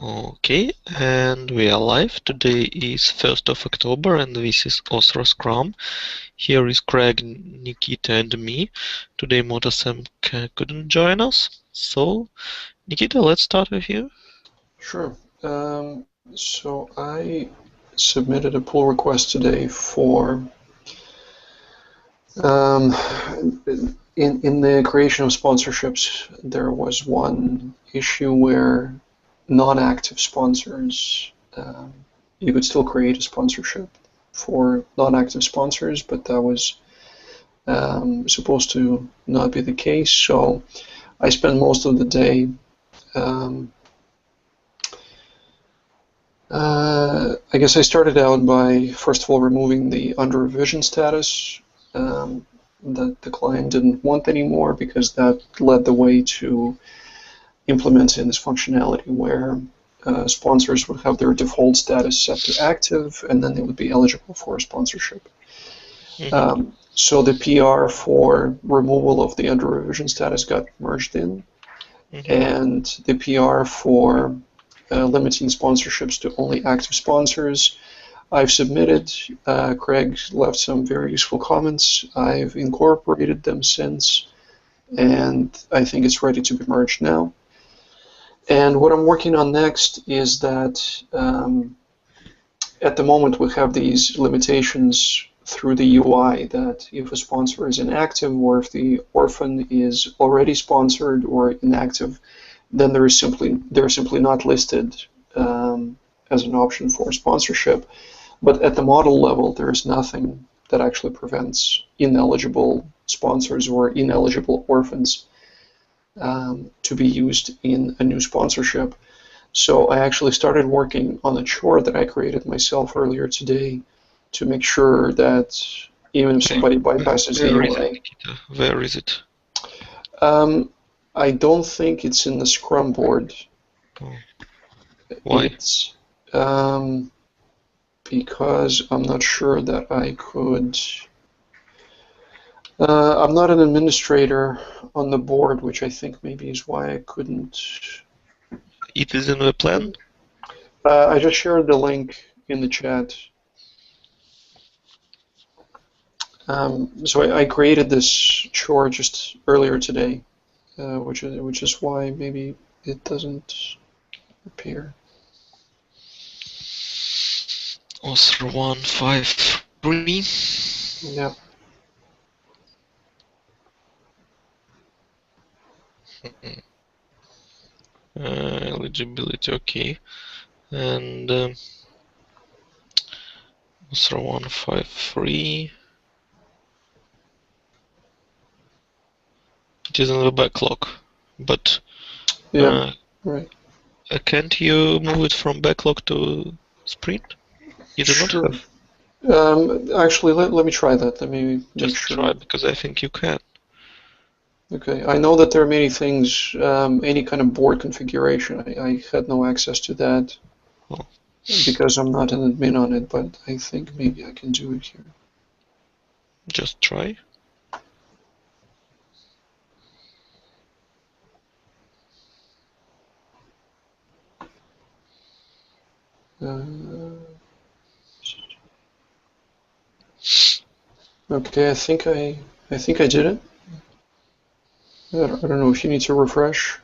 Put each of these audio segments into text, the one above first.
Okay, and we are live. Today is 1st of October and this is OSRA Scrum. Here is Craig, Nikita and me. Today Motasem couldn't join us. So, Nikita, let's start with you. Sure. So I submitted a pull request today for in the creation of sponsorships, there was one issue where non-active sponsors, you could still create a sponsorship for non-active sponsors, but that was supposed to not be the case. So I spent most of the day I guess I started out by, first of all, removing the under revision status that the client didn't want anymore, because that led the way to implementing this functionality where sponsors would have their default status set to active, and then they would be eligible for a sponsorship. So the PR for removal of the under revision status got merged in, and the PR for limiting sponsorships to only active sponsors, I've submitted. Craig left some very useful comments. I've incorporated them since, and I think it's ready to be merged now. And what I'm working on next is that at the moment we have these limitations through the UI that if a sponsor is inactive, or if the orphan is already sponsored or inactive, then they're simply not listed as an option for sponsorship. But at the model level, there is nothing that actually prevents ineligible sponsors or ineligible orphans to be used in a new sponsorship. So I actually started working on a chart that I created myself earlier today to make sure that even if somebody bypasses the UI. Where is it? I don't think it's in the Scrum board. Oh. Why? It's because I'm not sure that I could. I'm not an administrator on the board, which I think maybe is why I couldn't. It is in the plan? I just shared the link in the chat. So I created this chore just earlier today, which is why maybe it doesn't appear. OSRA 153. Yeah. Eligibility, okay. And OSRA 153. It is in the backlog, but yeah, right. Can't you move it from backlog to sprint? You do Sure. not have. Actually, let me try that. Let me Just try, because I think you can. Okay, I know that there are many things, any kind of board configuration. I had no access to that because I'm not an admin on it, but I think maybe I can do it here. Just try. Okay, I think I did it. I don't know if you need to refresh.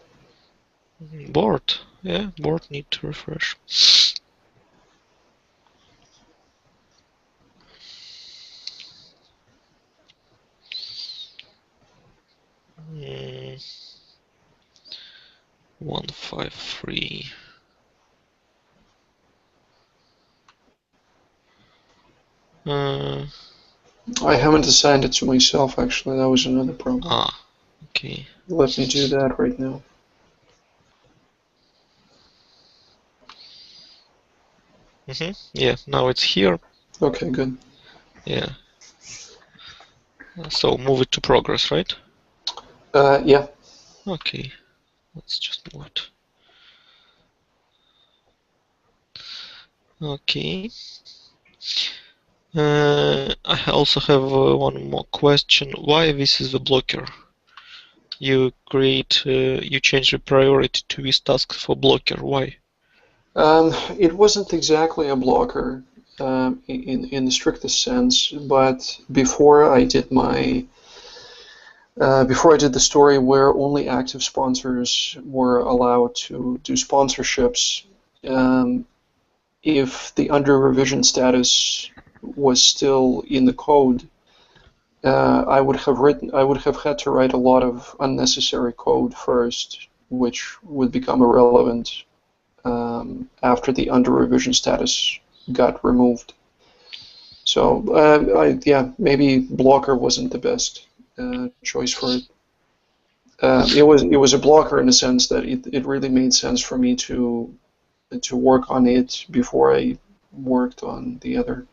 Board, yeah, board need to refresh. Mm. 153. I haven't assigned it to myself, actually. That was another problem. Ah, okay. Let me do that right now. Yeah, now it's here. Okay, good. Yeah. So move it to progress, right? Yeah. Okay. Let's just move it. Okay. I also have one more question. Why this is the blocker? You change the priority to this task for blocker. Why? It wasn't exactly a blocker in the strictest sense, but before I did the story where only active sponsors were allowed to do sponsorships, um, if the under revision status was still in the code, I would have had to write a lot of unnecessary code first, which would become irrelevant after the under revision status got removed. So yeah, maybe blocker wasn't the best choice for it. It was a blocker in the sense that it really made sense for me to work on it before I worked on the other.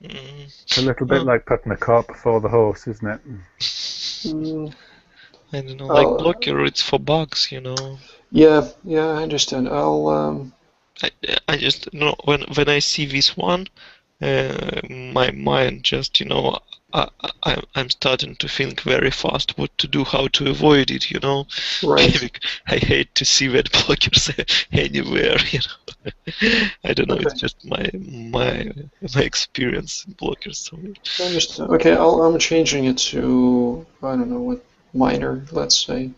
Mm. It's a little bit like putting the cart before the horse, isn't it? Mm, I don't know, like I'll, blocker, it's for bugs, you know. yeah, I understand. I just when I see this one, my mind just I'm starting to think very fast what to do, how to avoid it, you know. Right. I hate to see that blockers anywhere, you know. I don't know, Okay, it's just my experience in blockers. So I understand. Okay, I'm changing it to, I don't know what, minor, let's say.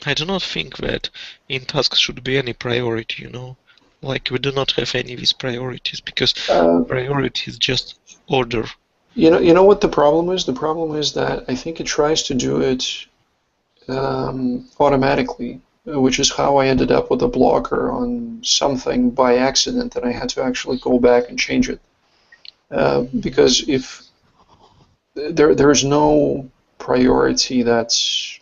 I do not think that in tasks should be any priority, you know. Like we do not have any of these priorities because Uh, priority is just order. you know what the problem is? The problem is that I think it tries to do it automatically, which is how I ended up with a blocker on something by accident, and I had to actually go back and change it. Because if there's no priority that's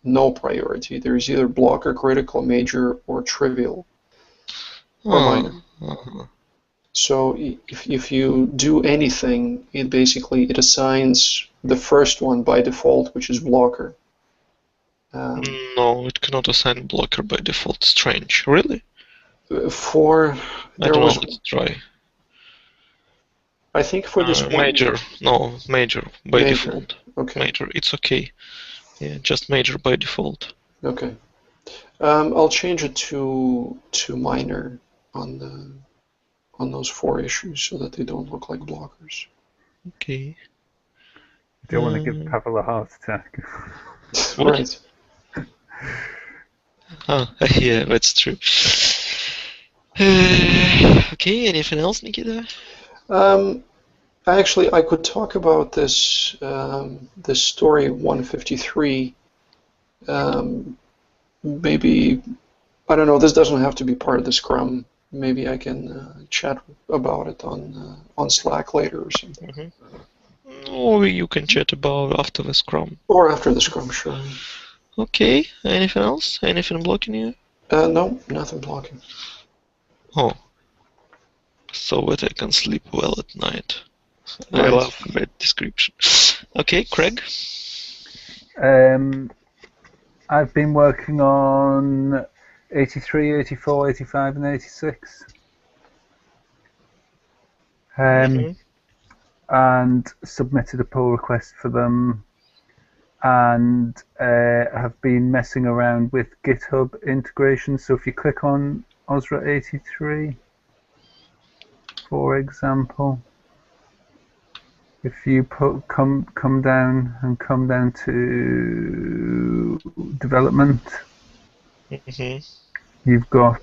no priority, there's either blocker, critical, major, or trivial, or minor. Uh-huh. So if you do anything, it assigns the first one by default, which is blocker. Um, No, it cannot assign blocker by default. Strange. Really? for I there don't know. was, Let's try. I think for this one, Major. No, major by major. default. Okay, Major. It's okay. Yeah, just major by default. okay. I'll change it to minor on the on those four issues so that they don't look like blockers. Okay. You don't want to give Pavel a heart attack. What? Right. Ah, yeah, that's true. Okay, anything else, Nikita? Um, Actually, I could talk about this story 153. Maybe I don't know. This doesn't have to be part of the Scrum. Maybe I can chat about it on Slack later or something, Or you can chat about after the Scrum. or after the Scrum. Sure. Okay, anything else? Anything blocking you? No, nothing blocking. Oh, so that I can sleep well at night. I Right. love that description. Okay, Craig? I've been working on 83, 84, 85, and 86. And submitted a pull request for them, and have been messing around with GitHub integration. So if you click on OSRA 83, for example, if you come down to development, you've got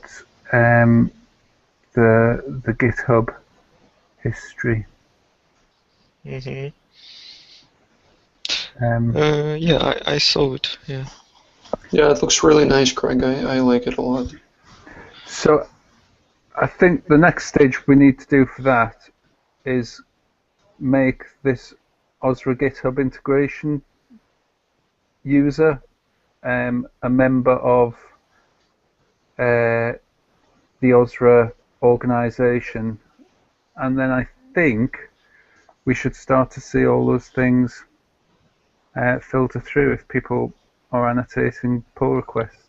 the GitHub history. Yeah, I saw it. Yeah. Yeah, it looks really nice, Craig. I like it a lot. So I think the next stage we need to do for that is make this OSRA GitHub integration user a member of the OSRA organization, and then I think we should start to see all those things filter through if people are annotating pull requests.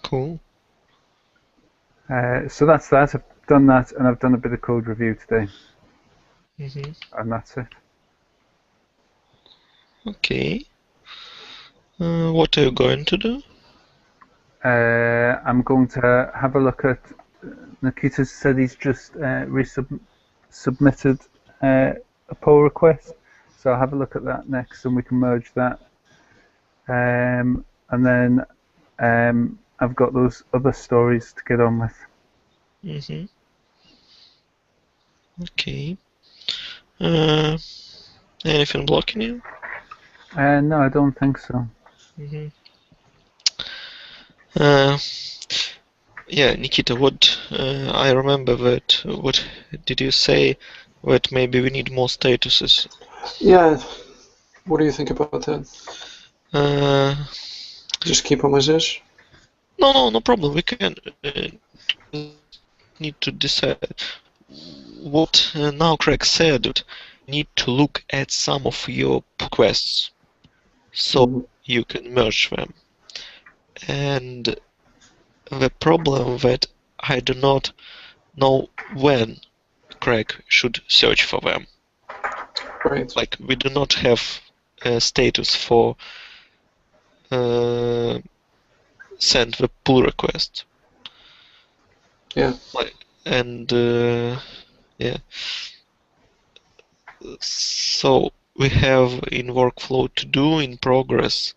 Cool. So that's that. I've done that, and I've done a bit of code review today, and that's it. Okay. What are you going to do? I'm going to have a look at. Nikita said he's just submitted a pull request, so I'll have a look at that next, and we can merge that. And then I've got those other stories to get on with. Mm-hmm. Okay. Anything blocking you? No, I don't think so. Mm-hmm. Yeah, Nikita, what I remember that what did you say that maybe we need more statuses? Yeah, what do you think about that? Uh, Just keep them as is? no problem. We can need to decide what now Craig said. Need to look at some of your requests so you can merge them. And the problem that I do not know when Craig should search for them. Right. Like we do not have a status for send the pull request. Yeah. And yeah. So we have in workflow to do in progress,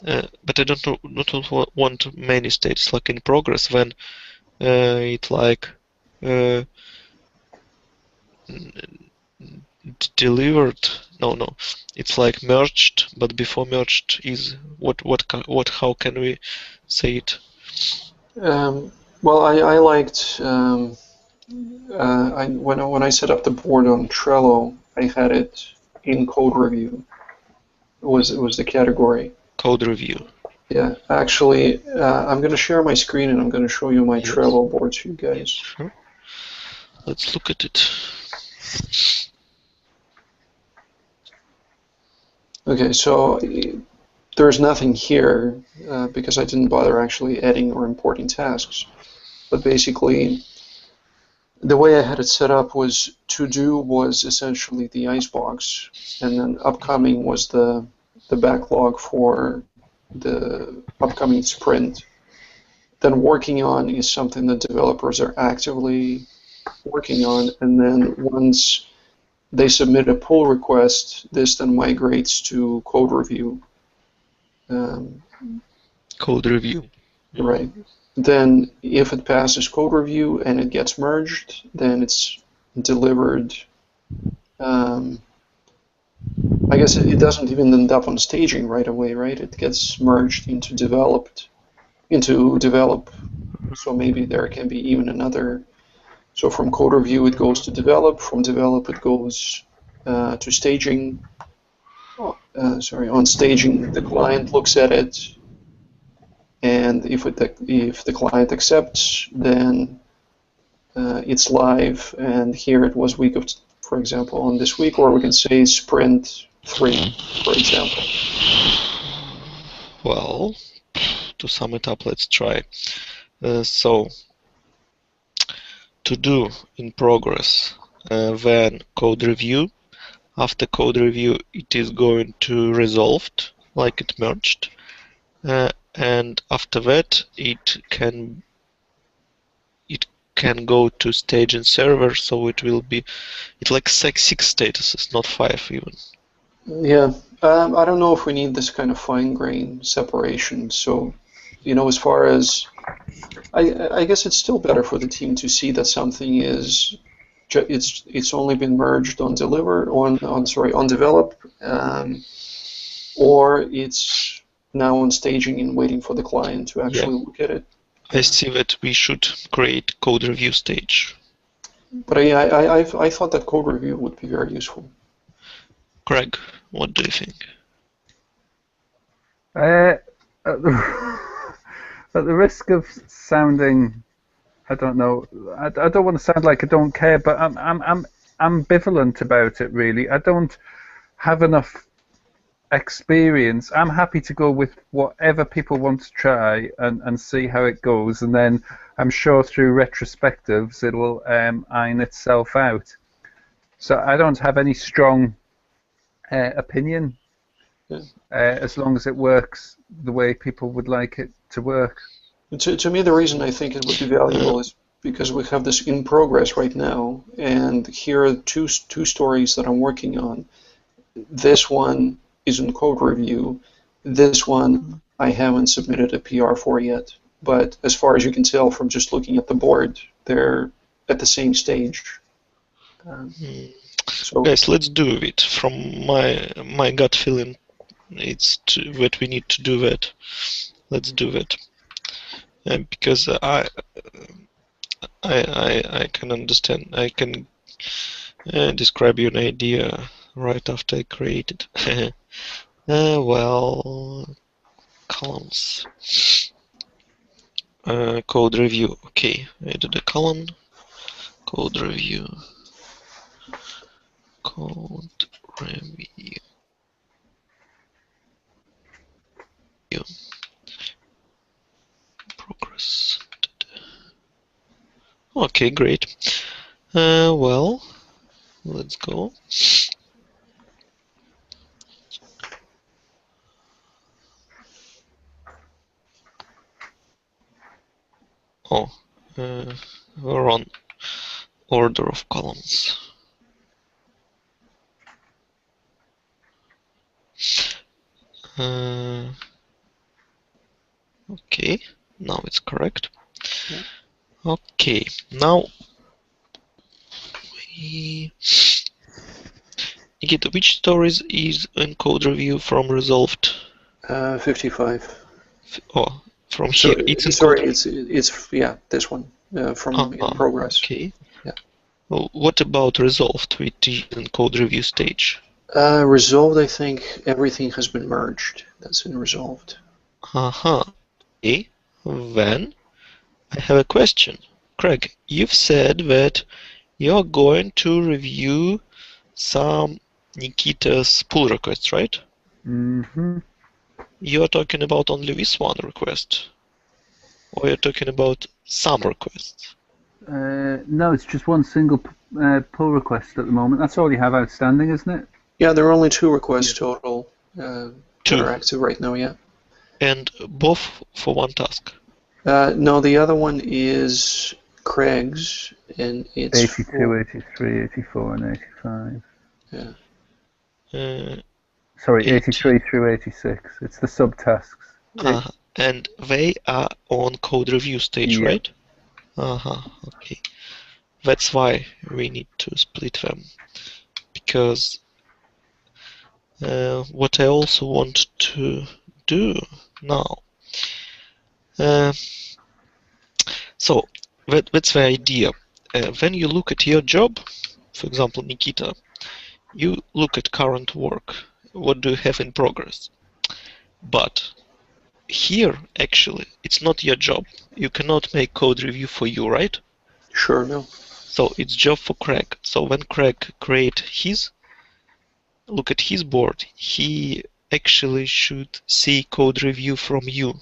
but I don't want many states like in progress when it like delivered. No, it's like merged, but before merged is what how can we say it? Well, I liked when I set up the board on Trello, I had it in code review. It was the category. Code review. Yeah, actually, I'm going to share my screen and I'm going to show you my Trello board to you guys. Yes, sure. Let's look at it. Okay, so there's nothing here because I didn't bother actually adding or importing tasks. But basically, the way I had it set up was to do was essentially the icebox, and then upcoming was the backlog for the upcoming sprint. Then working on is something that developers are actively working on, and then once they submit a pull request, this then migrates to code review. Code review. Right. Then if it passes code review and it gets merged, then it's delivered. I guess it doesn't even end up on staging right away, right? It gets merged into develop. So maybe there can be even another. So from code review it goes to develop. From develop it goes to staging. On staging the client looks at it, and if the client accepts, then it's live. And here it was week of, for example, on this week, or we can say sprint 3, for example. Well, to sum it up, let's try. So, to do in progress, then code review. After code review, it is going to resolved, like it merged. And after that, it can go to stage and server, so it will be like 6 statuses, not 5 even. Yeah, I don't know if we need this kind of fine-grained separation. So, as far as I guess it's still better for the team to see that something is it's only been merged on develop, or it's now on staging and waiting for the client to actually look at it. I see that we should create code review stage. But I thought that code review would be very useful. Craig, what do you think? At the risk of sounding, I don't know, I don't want to sound like I don't care, but I'm ambivalent about it, really. I don't have enough experience. I'm happy to go with whatever people want to try and see how it goes, and then I'm sure through retrospectives it will iron itself out. So I don't have any strong opinion Yeah. as long as it works the way people would like it to work. To me, the reason I think it would be valuable is because we have this in progress right now, and here are two stories that I'm working on. This one is in code review. This one I haven't submitted a PR for yet. But as far as you can tell from just looking at the board, they're at the same stage. So Guys, let's do it. From my gut feeling, it's that we need to do that. Let's do that. Because I can understand. I can describe you an idea right after I create it. Well, columns. Code review. Okay, I did a column. Code review. Code review. Progress. Okay, great. Well, let's go. Oh, we're on order of columns. Okay, now it's correct. yeah. Okay, now Nikita, which stories is in code review from resolved? 55. Oh, from So here. It's in sorry, code. it's yeah, this one from in Uh-huh, progress. okay. Yeah. Well, what about resolved, which is in code review stage? Resolved, I think everything has been merged. That's in resolved. Uh-huh. Okay, then I have a question. Craig, you've said that you're going to review some Nikita's pull requests, right? Mm-hmm. You're talking about only this one request? Or you're talking about some requests? No, it's just one single pull request at the moment. That's all you have outstanding, isn't it? Yeah, there are only 2 requests total that Two. are active right now. Yeah. And both for one task? No, the other one is Craig's, and it's 82, for 83, 84, and 85. yeah. Sorry, 8. 83 through 86. It's the subtasks. And they are on code review stage, Yeah. right? Okay. That's why we need to split them. Because what I also want to do now. So that's the idea. When you look at your job, for example, Nikita, you look at current work. What do you have in progress? But here, actually, it's not your job. You cannot make code review for you, right? Sure, no. So it's job for Craig. So when Craig look at his board, he actually should see code review from you.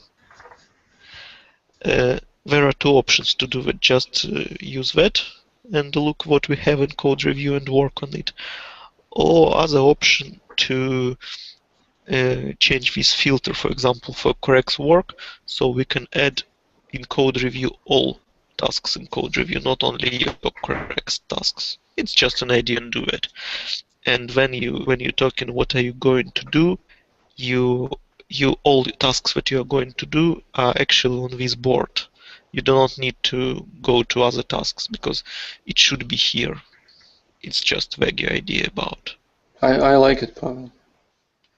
There are 2 options to do it. Just use that and look what we have in code review and work on it. Or other option to change this filter, for example, for Craig's work, so we can add in code review all tasks in code review, not only your Craig's tasks. It's just an idea and do it. And when you're talking what are you going to do, you all the tasks that you are going to do are actually on this board. You do not need to go to other tasks because it should be here. It's just vague idea about. I like it, Pavel.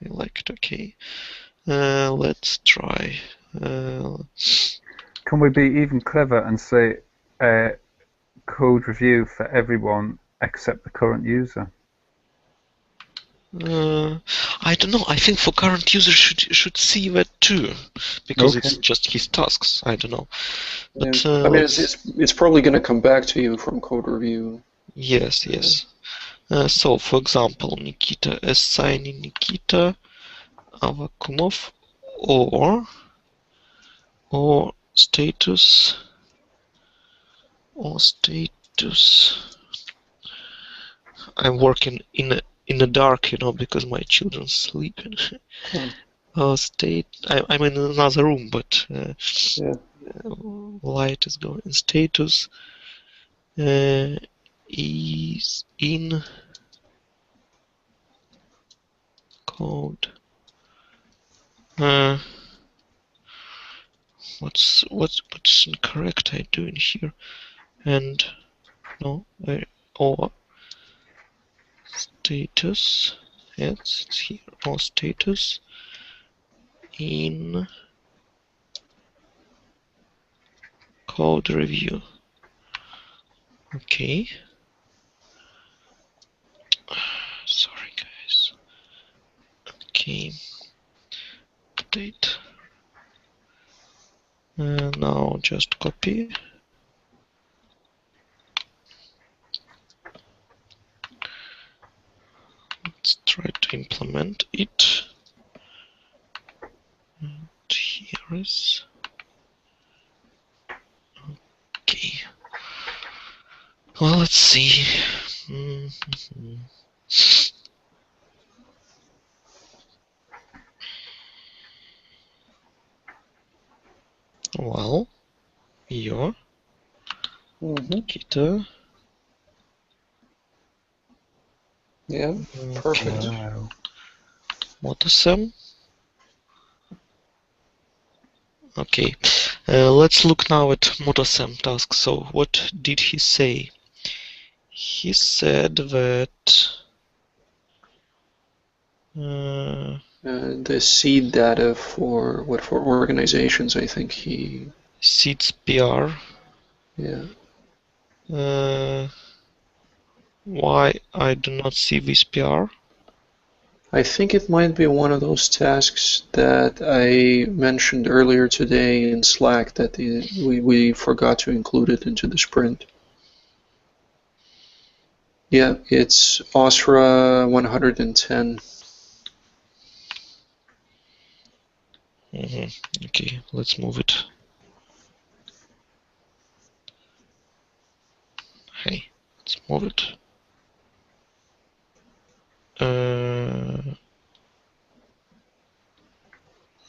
I like it. Okay. Let's try. Can we be even clever and say code review for everyone except the current user? I don't know. I think for current user should see that too, because Okay. it's just his tasks. I don't know. But I mean, it's probably going to come back to you from code review. yes, yes. So, for example, Nikita assigning Nikita Avakumov or status I'm working in in the dark, you know, because my children sleeping. State. I'm in another room, but Yeah. light is going. Status is in code. What's incorrect I doing here? And no, or status. Yes, it's here. Or status in code review. Okay. Sorry, guys. Okay. Update. Now just copy. Let's try to implement it. And here is. Okay. Well, let's see. Well, your Nikita. Yeah, perfect. Wow. Motasem. Okay, let's look now at Motasem task. So what did he say? He said that The seed data for organizations, I think he. seeds PR. Yeah. Why I do not see this PR? I think it might be one of those tasks that I mentioned earlier today in Slack that we forgot to include it into the sprint. Yeah, it's OSRA 110. Okay, let's move it. Hey, let's move it.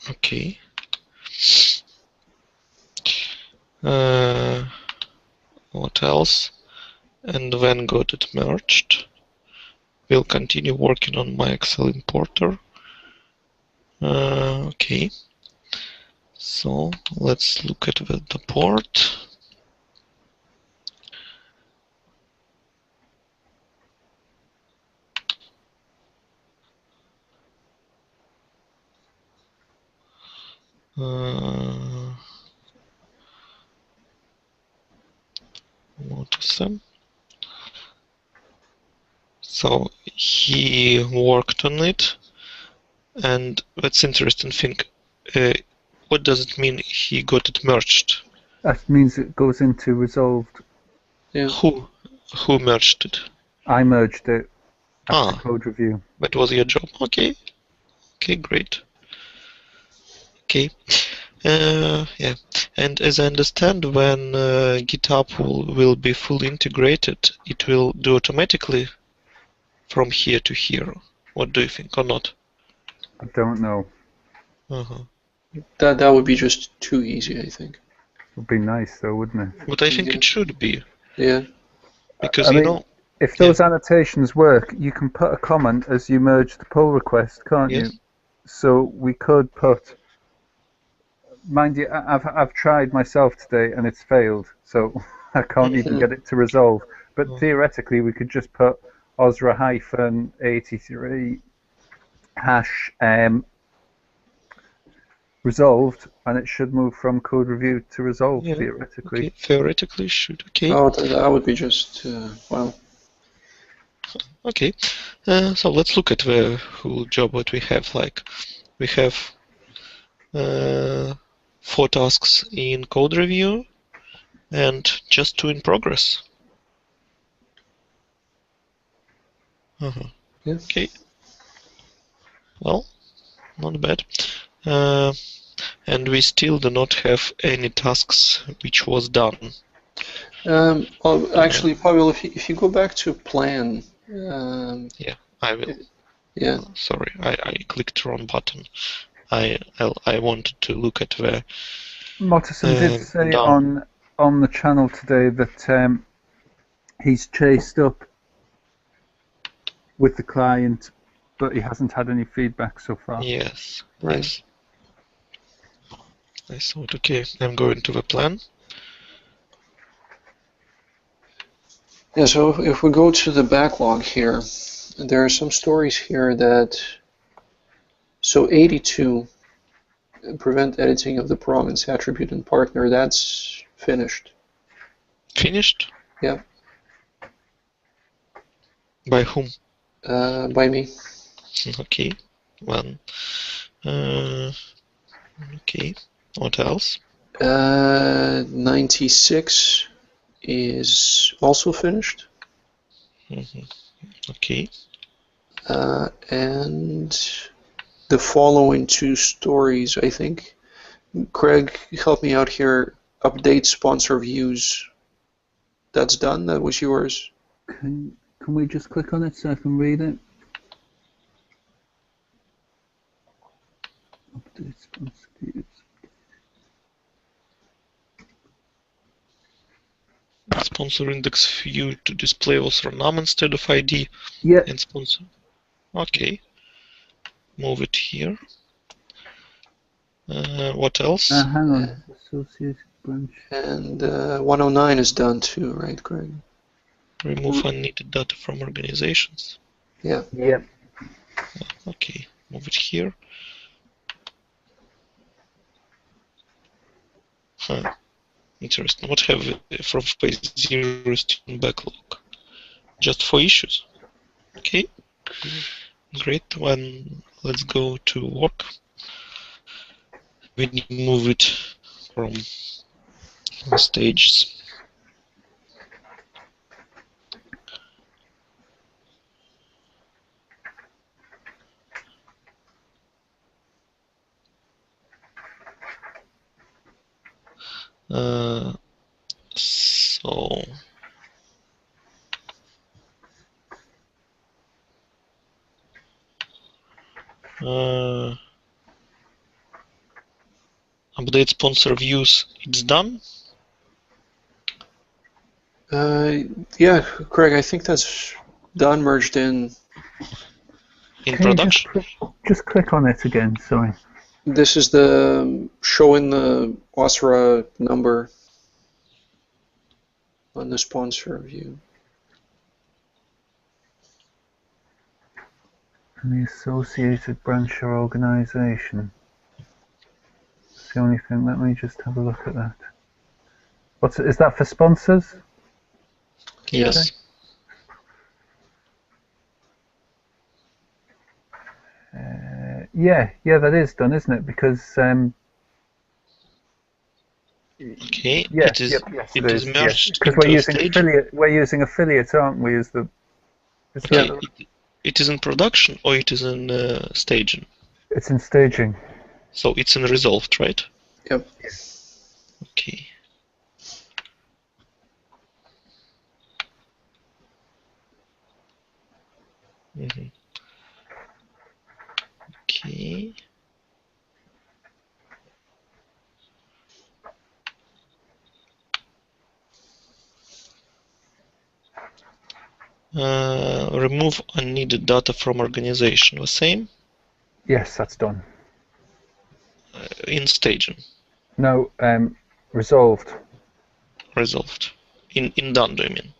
Okay. What else? And then got it merged. We'll continue working on my Excel importer. Okay. So let's look at the port. Motasem. So he worked on it, and that's interesting thing. What does it mean he got it merged? That means it goes into resolved. Yeah. Who merged it? I merged it after code review. That was your job. Okay. Okay, great. Okay. Yeah. And as I understand, when GitHub will be fully integrated, it will do automatically from here to here. What do you think, or not? I don't know. That would be just too easy, I think. Would be nice though, wouldn't it? But I think it should be. Yeah. Because, you know... If those annotations work, you can put a comment as you merge the pull request, can't you? So we could put... Mind you, I've tried myself today and it's failed, so I can't even get it to resolve. But theoretically, we could just put OSRA-83 hash resolved, and it should move from code review to resolve, theoretically. Okay. Theoretically, should. Okay. Oh, that would be just, well. Okay. So let's look at the whole job what we have. Like, we have 4 tasks in code review and just 2 in progress. Okay. Well, not bad. And we still do not have any tasks which was done. Well, actually, Pavel, if you go back to plan, I will. Yeah. Sorry, I clicked wrong button. I wanted to look at the Motterson did say done. on the channel today that he's chased up with the client, but he hasn't had any feedback so far. Yes. Right. Yes. I thought, okay, I'm going to the plan. Yeah, so if we go to the backlog here, there are some stories here that, so 82, prevent editing of the province attribute and partner, that's finished. Finished? Yeah. By whom? By me. Okay. One. Okay. What else? 96 is also finished. Okay. And the following two stories, I think. Craig, help me out here. Update sponsor views. That's done. That was yours. Can we just click on it so I can read it? Update sponsor views. Sponsor index view to display OSRA num instead of ID. Yeah. And sponsor. Okay. Move it here. What else? Hang on. Associated branch. And 109 is done too, right, Craig? Remove unneeded data from organizations. Yeah. Yeah. Okay. Move it here. Huh. Interesting. What have we from phase 0 student backlog? Just for issues. Okay. Great. Then let's go to work. We need to move it from the stages. So update sponsor views, it's done. Yeah, Craig, I think that's done, merged in. In Can you production. just click on it again? Sorry. This is the showing the OSRA number on the sponsor view. And the associated branch or organization. It's the only thing. Let me just have a look at that. Is that for sponsors? Yes. Yeah, that is done, isn't it? Because Okay. yeah, It is. yes, It is merged because into we're using stage. affiliate. We're using affiliates, aren't we? As the Okay. It is in production or it is in staging. It's in staging. So it's in resolved, right? Yep. Okay. Okay. Remove unneeded data from organization. The same? Yes, that's done. In staging. No, resolved. Resolved. In done, do you mean?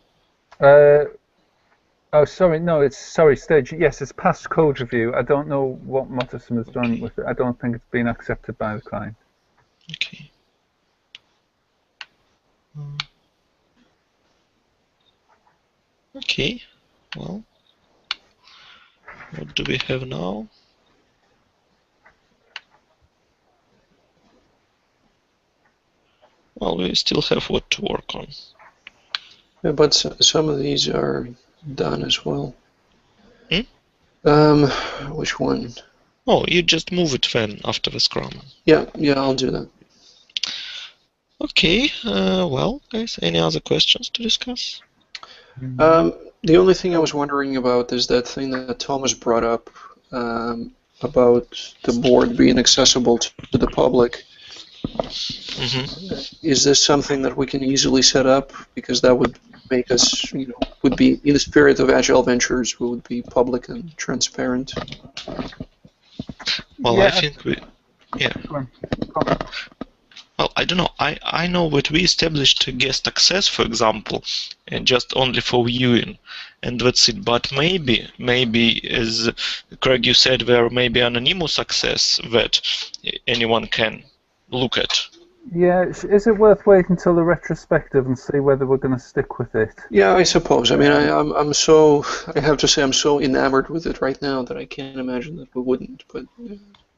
Oh, sorry. No, it's stage. Yes, it's past code review. I don't know what Motterson has done with it. I don't think it's been accepted by the client. Okay. Okay. Well, what do we have now? Well, we still have what to work on. Yeah, but some of these are done as well. Which one? Oh, you just move it then after the Scrum. Yeah, I'll do that. Okay. Well, guys, any other questions to discuss? The only thing I was wondering about is that thing that Thomas brought up about the board being accessible to the public. Hmm. Is this something that we can easily set up? Because that would make us, would be in the spirit of Agile Ventures, we would be public and transparent. Well, I think yeah. Go on. Go on. Well, I don't know. I know that we established a guest access, for example, and just only for viewing, and that's it. But maybe, as Craig, you said, there may be anonymous access that anyone can look at. Yeah, is it worth waiting until the retrospective and see whether we're going to stick with it? Yeah, I suppose. I mean, I have to say I'm so enamored with it right now that I can't imagine that we wouldn't, but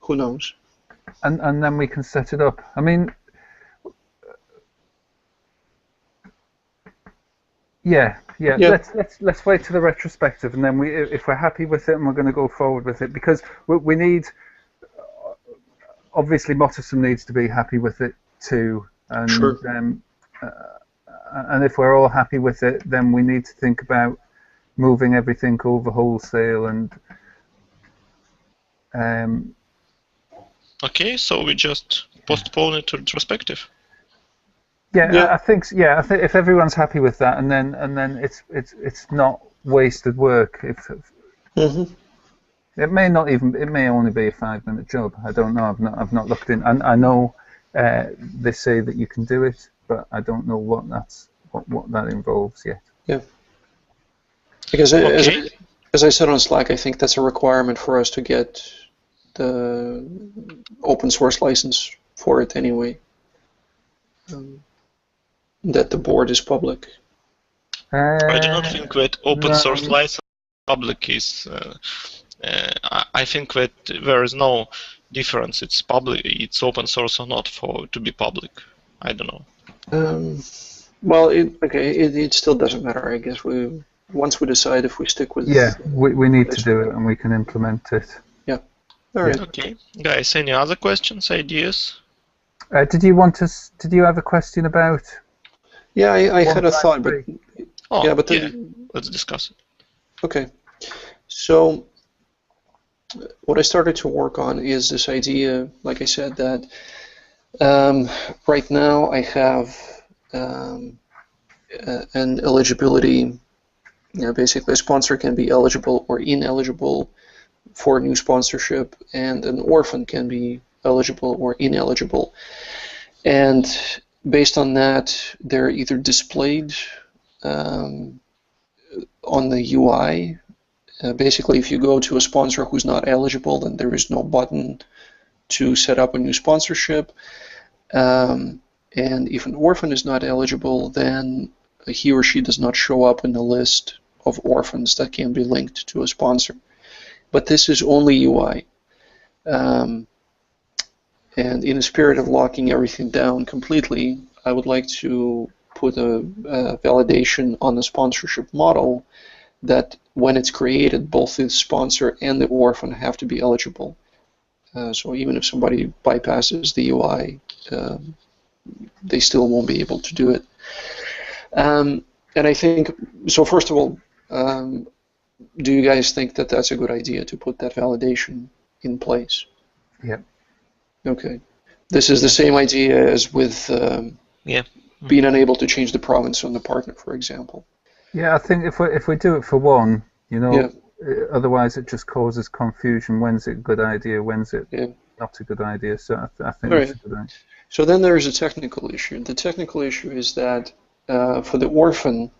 who knows? And then we can set it up. I mean, yeah. Let's wait to the retrospective, and then if we're happy with it, and we're going to go forward with it, because we need, obviously, Motterson needs to be happy with it too, and Sure. And if we're all happy with it, then we need to think about moving everything over wholesale and. Okay, so we just postpone it to retrospective. Yeah, I think if everyone's happy with that, and then it's not wasted work. Mm-hmm. It may only be a 5-minute job. I don't know. I've not looked in. I know they say that you can do it, but I don't know what that involves yet. Yeah. Because as I said on Slack, I think that's a requirement for us to get the open source license for it anyway. That the board is public. I do not think that open source license public is. I think that there is no difference. It's public. It's open source or not to be public. I don't know. Well, it still doesn't matter. I guess once we decide if we stick with. Yeah, we need to do it, and we can implement it. Yeah. All right. Okay, guys. Any other questions, ideas? Did you have a question about? Yeah, I had a thought, but let's discuss it. Okay, so what I started to work on is this idea, like I said, that right now I have an eligibility. Basically, a sponsor can be eligible or ineligible for new sponsorship, and an orphan can be eligible or ineligible. And based on that, they're either displayed on the UI. Basically, if you go to a sponsor who's not eligible, then there is no button to set up a new sponsorship. And if an orphan is not eligible, then he or she does not show up in the list of orphans that can be linked to a sponsor. But this is only UI. And in the spirit of locking everything down completely, I would like to put a validation on the sponsorship model that when it's created, both the sponsor and the orphan have to be eligible. So even if somebody bypasses the UI, they still won't be able to do it. And I think, so first of all, do you guys think that that's a good idea to put that validation in place? Yeah. Okay. This is the same idea as with being unable to change the province on the partner, for example. Yeah, I think if we do it for one, otherwise it just causes confusion. When's it a good idea? When's it not a good idea? So I think that's a good idea. So then there is a technical issue. The technical issue is that for the orphan,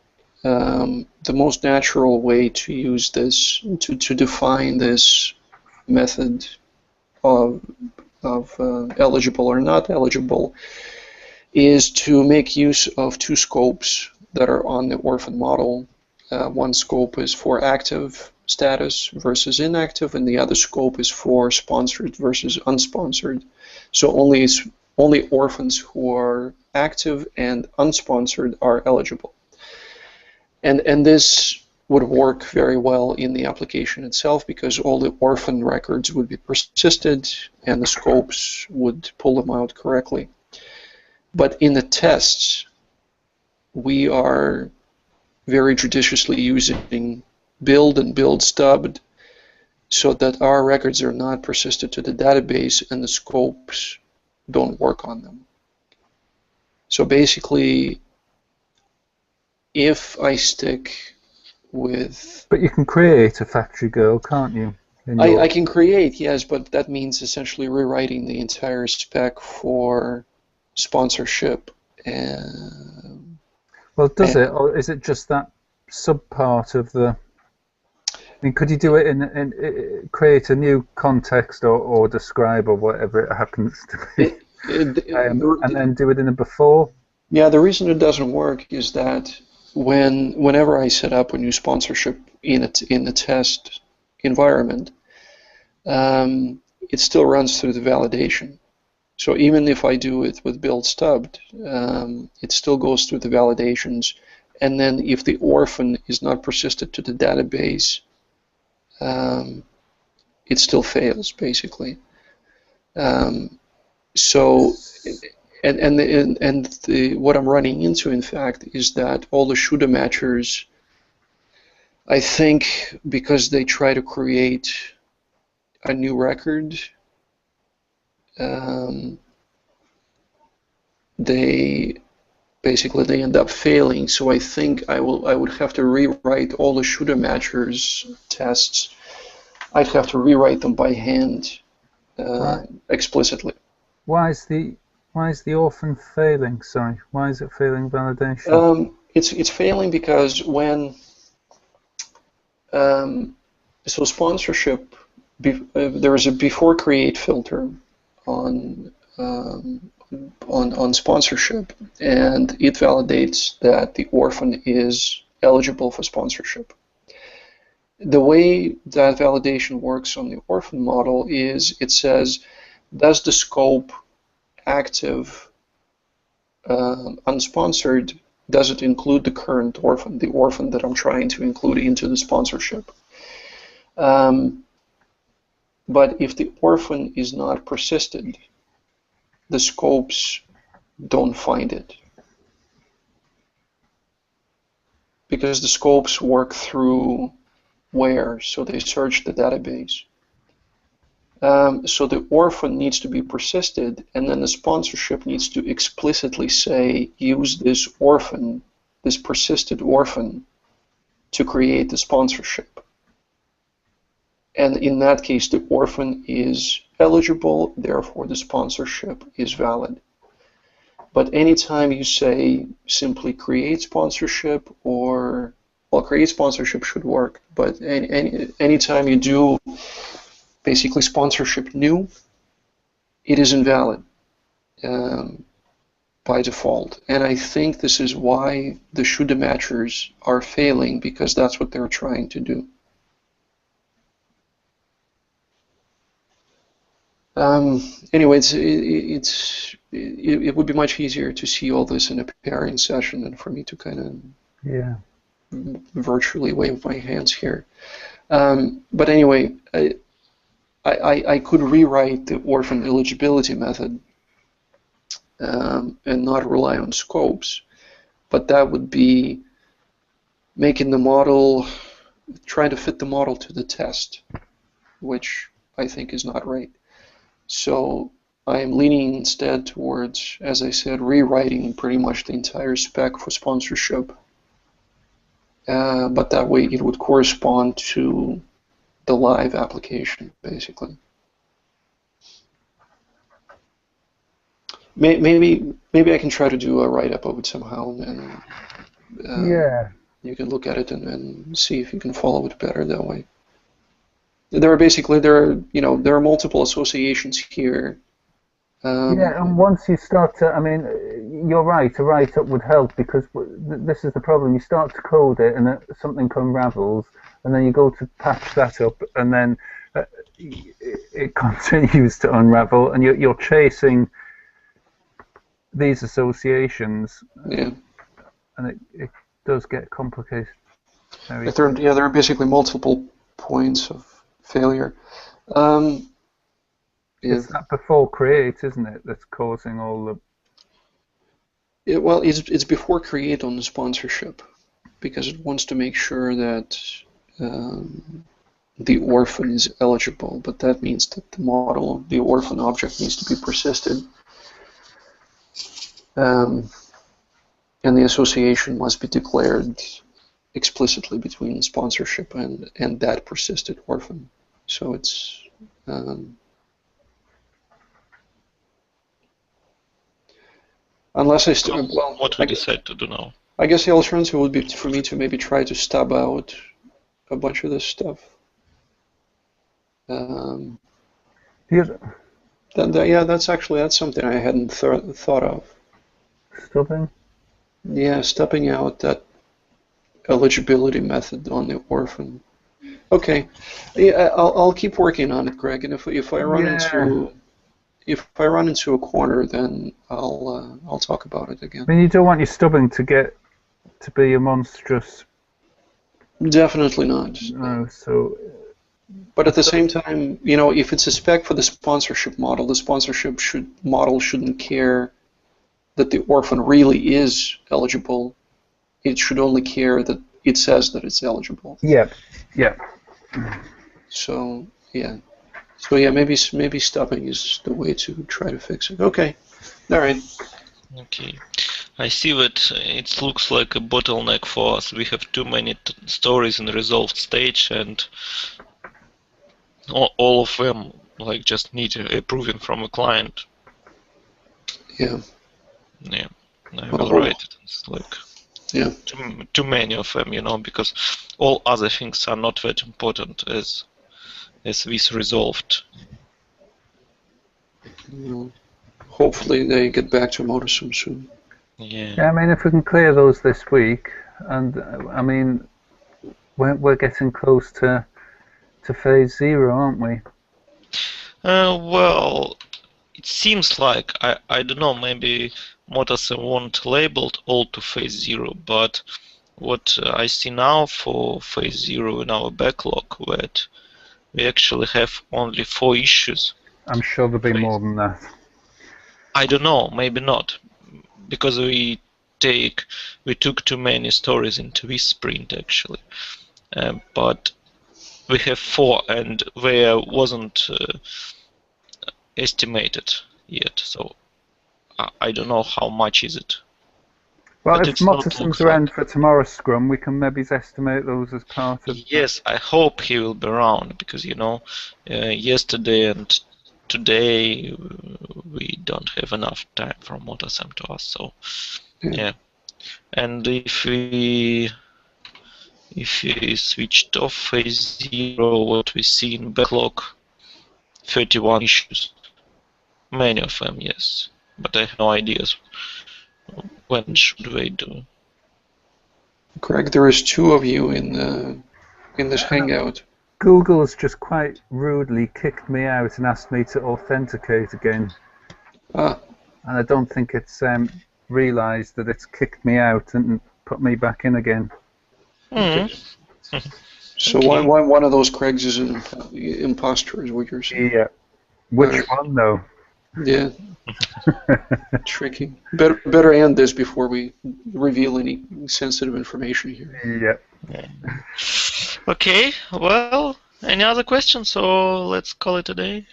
the most natural way to use this, to define this method of eligible or not eligible, is to make use of two scopes that are on the orphan model. One scope is for active status versus inactive, and the other scope is for sponsored versus unsponsored. So only orphans who are active and unsponsored are eligible. And this would work very well in the application itself because all the orphan records would be persisted and the scopes would pull them out correctly. But in the tests, we are very judiciously using build and build stubbed so that our records are not persisted to the database and the scopes don't work on them. So basically, if I stick with... But you can create a factory girl, can't you? I can create, yes, but that means essentially rewriting the entire spec for sponsorship. Well, does it, or is it just that subpart of the... I mean, could you do it in create a new context or describe or whatever it happens to be, and then do it in a before? Yeah, the reason it doesn't work is that whenever I set up a new sponsorship in the test environment, it still runs through the validation. So even if I do it with build stubbed, it still goes through the validations. And then if the orphan is not persisted to the database, it still fails, basically. What I'm running into, in fact, is that all the shooter matchers, I think, because they try to create a new record, they end up failing. So I think I would have to rewrite all the shooter matchers tests. I'd have to rewrite them by hand, explicitly. Why is the orphan failing? Sorry, why is it failing validation? It's failing because when so sponsorship, there is a before create filter on sponsorship, and it validates that the orphan is eligible for sponsorship. The way that validation works on the orphan model is it says, does the scope active unsponsored, does it include the current orphan, the orphan that I'm trying to include into the sponsorship? But if the orphan is not persisted, the scopes don't find it, because the scopes work through where, so they search the database. So the orphan needs to be persisted, and then the sponsorship needs to explicitly say, use this orphan, this persisted orphan, to create the sponsorship. And in that case, the orphan is eligible, therefore the sponsorship is valid. But anytime you say simply create sponsorship, or, well, create sponsorship should work, but anytime you do basically sponsorship new, it is invalid by default. And I think this is why the shooter matchers are failing, because that's what they're trying to do. Anyway, it would be much easier to see all this in a pairing session than for me to kind of virtually wave my hands here. But anyway, I could rewrite the orphan eligibility method and not rely on scopes, but that would be making the model, trying to fit the model to the test, which I think is not right. So I am leaning instead towards, as I said, rewriting pretty much the entire spec for sponsorship, but that way it would correspond to the live application, basically. Maybe I can try to do a write-up of it somehow, and you can look at it and see if you can follow it better that way. There are multiple associations here. And once you start to, I mean, you're right, a write-up would help, because this is the problem. You start to code it and something unravels, and then you go to patch that up, and then it continues to unravel, and you're chasing these associations, and it does get complicated. There are basically multiple points of failure. It's that before create, isn't it, that's causing all the... Well, it's before create on the sponsorship. because it wants to make sure that the orphan is eligible, but that means that the model, the orphan object, needs to be persisted. And the association must be declared explicitly between sponsorship and that persisted orphan. So it's unless what we decide to do now? I guess the alternative would be for me to maybe try to stub out a bunch of this stuff. Yeah, that's something I hadn't thought of. Stubbing? Yeah, stubbing out that eligibility method on the orphan. Okay, yeah, I'll keep working on it, Greg. And if I run into a corner, then I'll talk about it again. I mean, you don't want your stubbing to get to be a monstrous. Definitely not. No, so. But at the same time, if it's a spec for the sponsorship model, the sponsorship model shouldn't care that the orphan really is eligible. It should only care that it says that it's eligible. Yeah. So maybe stubbing is the way to try to fix it. Okay, all right. Okay, I see that it looks like a bottleneck for us. We have too many stories in the resolved stage, and all of them just need approving from a client. Yeah. Yeah, I will write it. It's yeah, too many of them, because all other things are not that important as this resolved. Hopefully they get back to Motorsum soon. Yeah, I mean, if we can clear those this week, and I mean, we're getting close to phase 0, aren't we? Well, it seems like, I don't know, maybe Motorsum won't labeled all to phase 0, but what I see now for phase 0 in our backlog, that we actually have only 4 issues. I'm sure there'll be more than that. I don't know, maybe not, because we took too many stories into this sprint actually, but we have 4 and they wasn't estimated yet, so I don't know how much is it. Well, if Motorsum's around for tomorrow's Scrum, we can maybe estimate those as part of. Yes, I hope he will be around, because yesterday and today we don't have enough time from Motorsum to us, so yeah. And if we switched off phase 0, what we see in backlog, 31 issues, many of them, yes, but I have no ideas when should they do. Greg, there is 2 of you in this hangout. Google's just quite rudely kicked me out and asked me to authenticate again. And I don't think it's realised that it's kicked me out and put me back in again. Okay. So okay. one of those Craigs is an imposter, is what you're saying? Yeah. Which one, though? Yeah. Tricky. Better end this before we reveal any sensitive information here. Yeah. Okay, well, any other questions, or let's call it a day?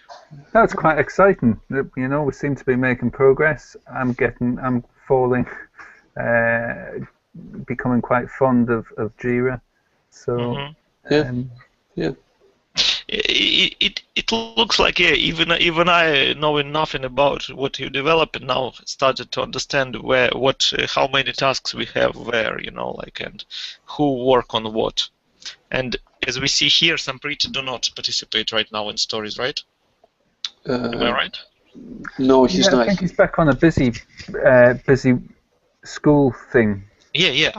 That's quite exciting. We seem to be making progress. I'm falling, becoming quite fond of Jira. So, yeah. It looks like even I, knowing nothing about what you develop, now started to understand how many tasks we have where, and who work on what. And as we see here, Sampriti do not participate right now in stories, right? Am I right? No, he's not. I think he's back on a busy school thing. Yeah.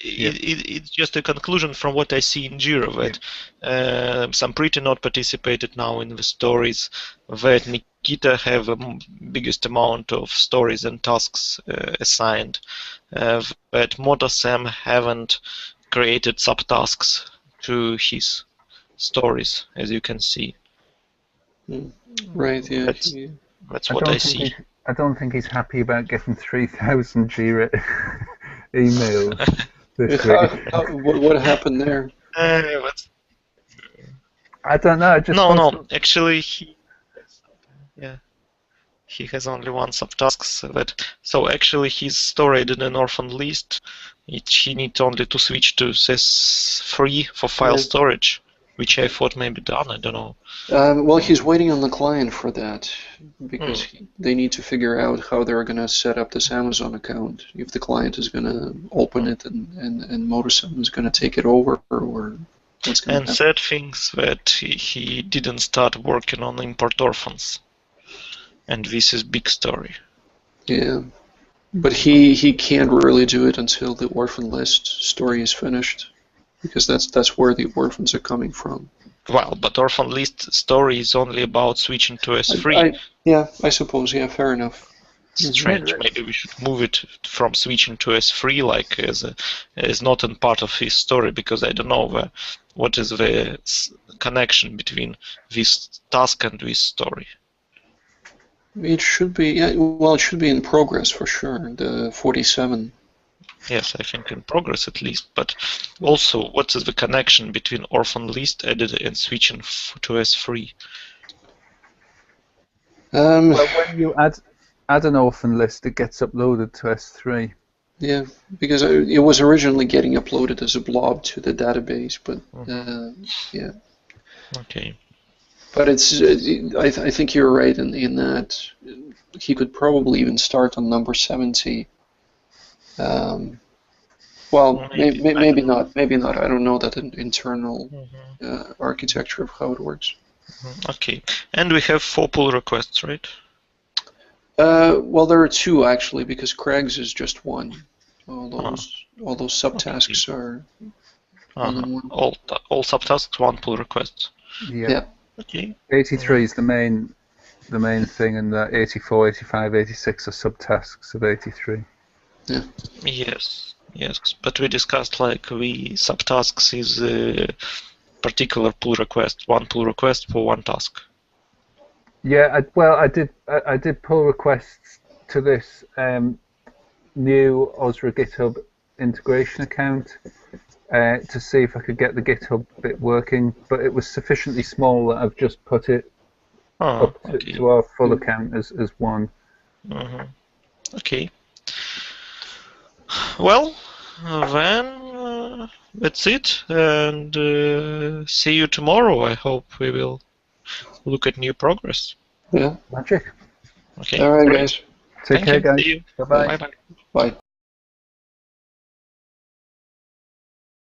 It's just a conclusion from what I see in Jira that Sampriti not participated now in the stories, that Nikita have a biggest amount of stories and tasks assigned, that Motorsum haven't created subtasks to his stories, as you can see. Right, yeah. That's what I see. I don't think he's happy about getting 3,000 Jira emails. this week. What happened there? But I don't know. I just no. Actually, he has only one subtask. So actually, his story in an orphan list. He needs only to switch to SS3 for file storage, which I thought may be done. I don't know. Well, he's waiting on the client for that because they need to figure out how they're going to set up this Amazon account. If the client is going to open it and Motorsem is going to take it over, or what's going to happen. And sad things that he didn't start working on import orphans. And this is big story. Yeah, but he can't really do it until the orphan list story is finished, because that's where the orphans are coming from. Well, but orphan list story is only about switching to S3. I suppose. Yeah, fair enough. Strange. Maybe we should move it from switching to S3, like as not in part of his story, because I don't know what is the connection between this task and this story. It should be. Yeah, well, it should be in progress for sure. The 47. Yes, I think in progress at least. But also, what is the connection between orphan list added and switching to S3? Well, when you add an orphan list, it gets uploaded to S3. Yeah, because it was originally getting uploaded as a blob to the database, but yeah. Okay. But it's. I think you're right in that he could probably even start on number 70. Well, maybe not. Maybe not. I don't know that internal architecture of how it works. Okay. And we have 4 pull requests, right? Well, there are 2 actually, because Craig's is just 1. All those subtasks are one. All subtasks 1 pull request. Yeah. Okay. 83 is the main thing, and 84, 85, 86 are subtasks of 83. Yeah. Yes. But we discussed like the subtasks is a particular pull request, 1 pull request for 1 task. Yeah. I did pull requests to this new OSRA GitHub integration account to see if I could get the GitHub bit working, but it was sufficiently small that I've just put it up to our full account as 1. Okay. Well, then that's it, and see you tomorrow. I hope we will look at new progress. Yeah. Magic. Okay. All right, great. guys. Take care, guys. See you. Bye-bye. Bye-bye. Bye.